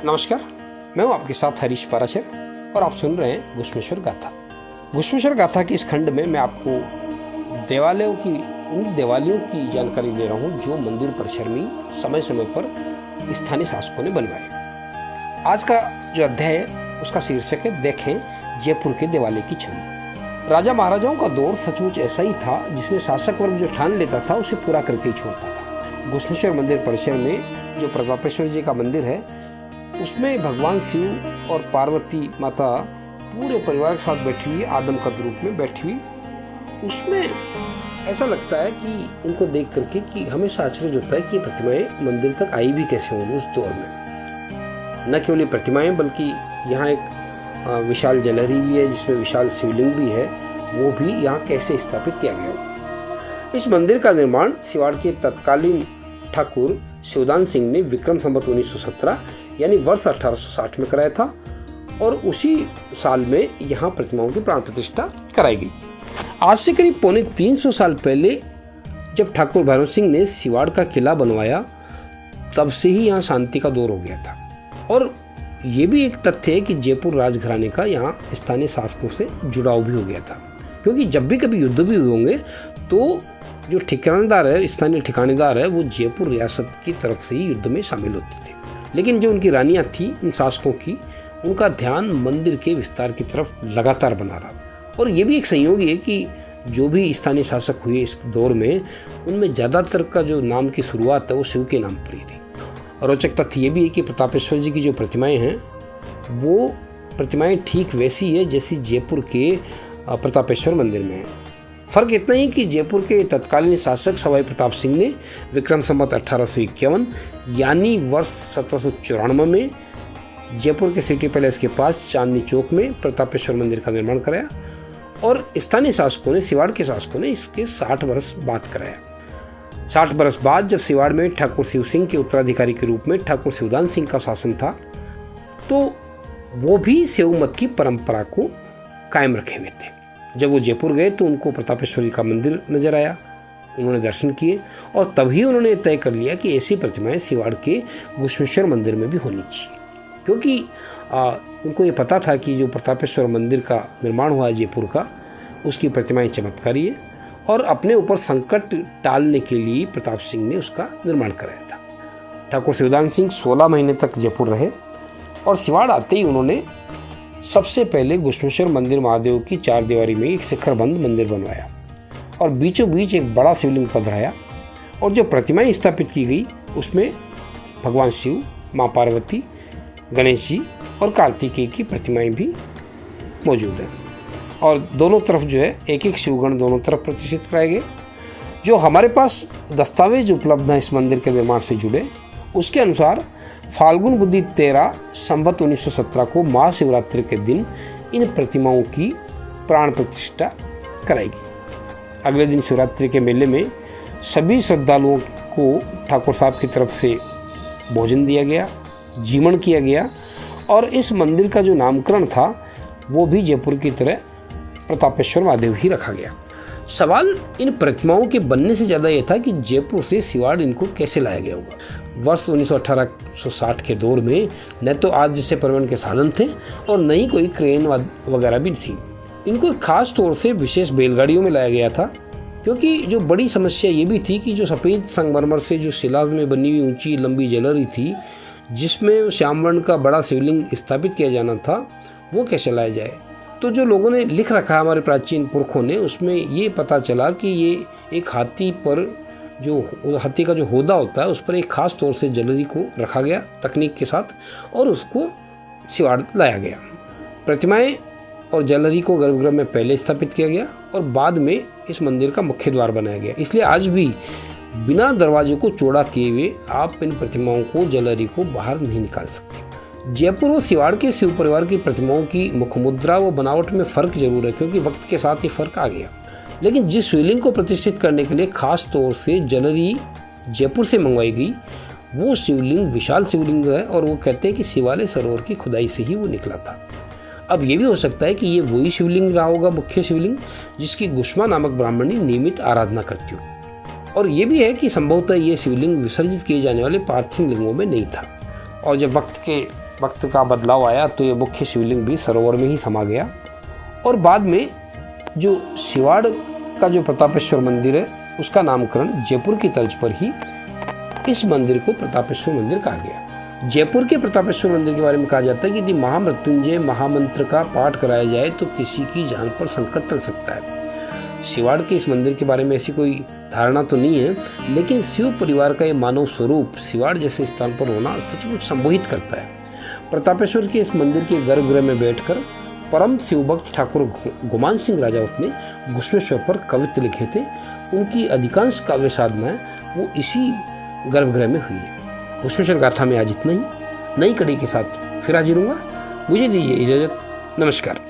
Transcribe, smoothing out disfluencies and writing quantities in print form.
नमस्कार, मैं हूं आपके साथ हरीश पाराशर और आप सुन रहे हैं घुश्मेश्वर गाथा। घुश्मेश्वर गाथा के इस खंड में मैं आपको उन देवालयों की जानकारी दे रहा हूं जो मंदिर परिसर में समय समय पर स्थानीय शासकों ने बनवाए। आज का जो अध्याय है उसका शीर्षक है देखें जयपुर के देवालय की छवि। राजा महाराजाओं का दौर सचमुच ऐसा ही था जिसमें शासक वर्ग जो ठान लेता था उसे पूरा करके ही छोड़ता था। घुश्मेश्वर मंदिर परिसर में जो प्रतापेश्वर जी का मंदिर है उसमें भगवान शिव और पार्वती माता पूरे परिवार के साथ बैठी हुई आदमकद रूप में बैठी हुई। उसमें ऐसा लगता है कि उनको देख करके कि हमेशा आश्चर्य होता है कि ये प्रतिमाएं मंदिर तक आई भी कैसे होंगी उस दौर में। न केवल ये प्रतिमाएं बल्कि यहाँ एक विशाल जलहरी भी है जिसमें विशाल शिवलिंग भी है, वो भी यहाँ कैसे स्थापित किया गया। इस मंदिर का निर्माण सिवाड़ के तत्कालीन ठाकुर शिवदान सिंह ने विक्रम संवत 1917 यानी वर्ष 1860 में कराया था और उसी साल में यहाँ प्रतिमाओं की प्राण प्रतिष्ठा कराई गई। आज से करीब 350 साल पहले जब ठाकुर भैरव सिंह ने सिवाड़ का किला बनवाया तब से ही यहाँ शांति का दौर हो गया था। और ये भी एक तथ्य है कि जयपुर राजघराने का यहाँ स्थानीय शासकों से जुड़ाव भी हो गया था, क्योंकि जब भी कभी युद्ध भी हुए होंगे तो जो ठिकानेदार है, स्थानीय ठिकानेदार है, वो जयपुर रियासत की तरफ से ही युद्ध में शामिल होते थे। लेकिन जो उनकी रानियां थी, उन शासकों की, उनका ध्यान मंदिर के विस्तार की तरफ लगातार बना रहा। और ये भी एक संयोग है कि जो भी स्थानीय शासक हुए इस दौर में, उनमें ज़्यादातर का जो नाम की शुरुआत है वो शिव के नाम पर ही रही। रोचक तथ्य ये भी है कि प्रतापेश्वर जी की जो प्रतिमाएँ हैं वो प्रतिमाएँ ठीक वैसी है जैसी जयपुर के प्रतापेश्वर मंदिर में है। फर्क इतना ही कि जयपुर के तत्कालीन शासक सवाई प्रताप सिंह ने विक्रम संवत 1851 यानी वर्ष 1794 में जयपुर के सिटी पैलेस के पास चांदनी चौक में प्रतापेश्वर मंदिर का निर्माण कराया और स्थानीय शासकों ने, सिवाड़ के शासकों ने इसके 60 वर्ष बाद कराया। 60 वर्ष बाद जब सिवाड़ में ठाकुर शिव सिंह के उत्तराधिकारी के रूप में ठाकुर शिवदान सिंह का शासन था तो वो भी शैव मत की परंपरा को कायम रखे हुए थे। जब वो जयपुर गए तो उनको प्रतापेश्वर जी का मंदिर नजर आया, उन्होंने दर्शन किए और तभी उन्होंने तय कर लिया कि ऐसी प्रतिमाएं सिवाड़ के घुश्मेश्वर मंदिर में भी होनी चाहिए, क्योंकि उनको ये पता था कि जो प्रतापेश्वर मंदिर का निर्माण हुआ है जयपुर का, उसकी प्रतिमाएं चमत्कारी है और अपने ऊपर संकट टालने के लिए प्रताप सिंह ने उसका निर्माण कराया था। ठाकुर शिवदान सिंह 16 महीने तक जयपुर रहे और सिवाड़ आते ही उन्होंने सबसे पहले घुश्मेश्वर मंदिर महादेव की 4 दीवारी में एक शिखरबंद मंदिर बनवाया और बीचों बीच एक बड़ा शिवलिंग पधराया और जो प्रतिमाएं स्थापित की गई उसमें भगवान शिव, माँ पार्वती, गणेश जी और कार्तिकेय की प्रतिमाएं भी मौजूद हैं। और दोनों तरफ जो है एक एक शिवगण दोनों तरफ प्रतिष्ठित कराए गए। जो हमारे पास दस्तावेज उपलब्ध हैं इस मंदिर के निर्माण से जुड़े, उसके अनुसार फाल्गुन बुद्धि 13 संवत 1917 को महाशिवरात्रि के दिन इन प्रतिमाओं की प्राण प्रतिष्ठा कराएगी। अगले दिन शिवरात्रि के मेले में सभी श्रद्धालुओं को ठाकुर साहब की तरफ से भोजन दिया गया, जीवन किया गया और इस मंदिर का जो नामकरण था वो भी जयपुर की तरह प्रतापेश्वर महादेव ही रखा गया। सवाल इन प्रतिमाओं के बनने से ज़्यादा यह था कि जयपुर से सिवाड़ इनको कैसे लाया गया होगा। वर्ष 1918-1960 के दौर में न तो आज जैसे परिवहन के साधन थे और न ही कोई क्रेन वगैरह भी थी। इनको खास तौर से विशेष बैलगाड़ियों में लाया गया था, क्योंकि जो बड़ी समस्या ये भी थी कि जो सफ़ेद संगमरमर से जो शिला में बनी हुई ऊंची लंबी जलहरी थी जिसमें श्यामवर्ण का बड़ा शिवलिंग स्थापित किया जाना था, वो कैसे लाया जाए। तो जो लोगों ने लिख रखा हमारे प्राचीन पुरखों ने, उसमें ये पता चला कि ये एक हाथी पर जो हाथी का जो होदा होता है उस पर एक खास तौर से जलहरी को रखा गया तकनीक के साथ और उसको सिवाड़ लाया गया। प्रतिमाएं और जलहरी को गर्भगृह में पहले स्थापित किया गया और बाद में इस मंदिर का मुख्य द्वार बनाया गया। इसलिए आज भी बिना दरवाजे को चौड़ा किए हुए आप इन प्रतिमाओं को, जलहरी को बाहर नहीं निकाल सकते। जयपुर और सिवाड़ के शिव परिवार की प्रतिमाओं की मुखमुद्रा व बनावट में फ़र्क जरूर है, क्योंकि वक्त के साथ ये फ़र्क आ गया। लेकिन जिस शिवलिंग को प्रतिष्ठित करने के लिए खास तौर से जलहरी जयपुर से मंगवाई गई वो शिवलिंग विशाल शिवलिंग है और वो कहते हैं कि शिवालय सरोवर की खुदाई से ही वो निकला था। अब ये भी हो सकता है कि ये वही शिवलिंग रहा होगा, मुख्य शिवलिंग, जिसकी गुष्मा नामक ब्राह्मणी नियमित आराधना करती हो। और ये भी है कि संभवतः ये शिवलिंग विसर्जित किए जाने वाले पार्थिव लिंगों में नहीं था और जब वक्त के वक्त का बदलाव आया तो ये मुख्य शिवलिंग भी सरोवर में ही समा गया। और बाद में जो सिवाड़ का जो प्रतापेश्वर मंदिर है उसका नामकरण जयपुर की तर्ज पर ही इस मंदिर को प्रतापेश्वर मंदिर कहा गया। जयपुर के प्रतापेश्वर मंदिर के बारे में कहा जाता है कि यदि महामृत्युंजय महामंत्र का पाठ कराया जाए तो किसी की जान पर संकट टल सकता है। सिवाड़ के इस मंदिर के बारे में ऐसी कोई धारणा तो नहीं है, लेकिन शिव परिवार का ये मानव स्वरूप सिवाड़ जैसे स्थान पर होना सचमुच संमोहित करता है। प्रतापेश्वर के इस मंदिर के गर्भगृह में बैठकर परम शिवभक्त ठाकुर गुमान सिंह राजावत ने घुश्मेश्वर पर कवित्व लिखे थे। उनकी अधिकांश काव्य साधनाएं वो इसी गर्भगृह में हुई है। घुश्मेश्वर गाथा में आज इतना ही। नई कड़ी के साथ फिर हाजिर हूँगा। मुझे दीजिए इजाज़त। नमस्कार।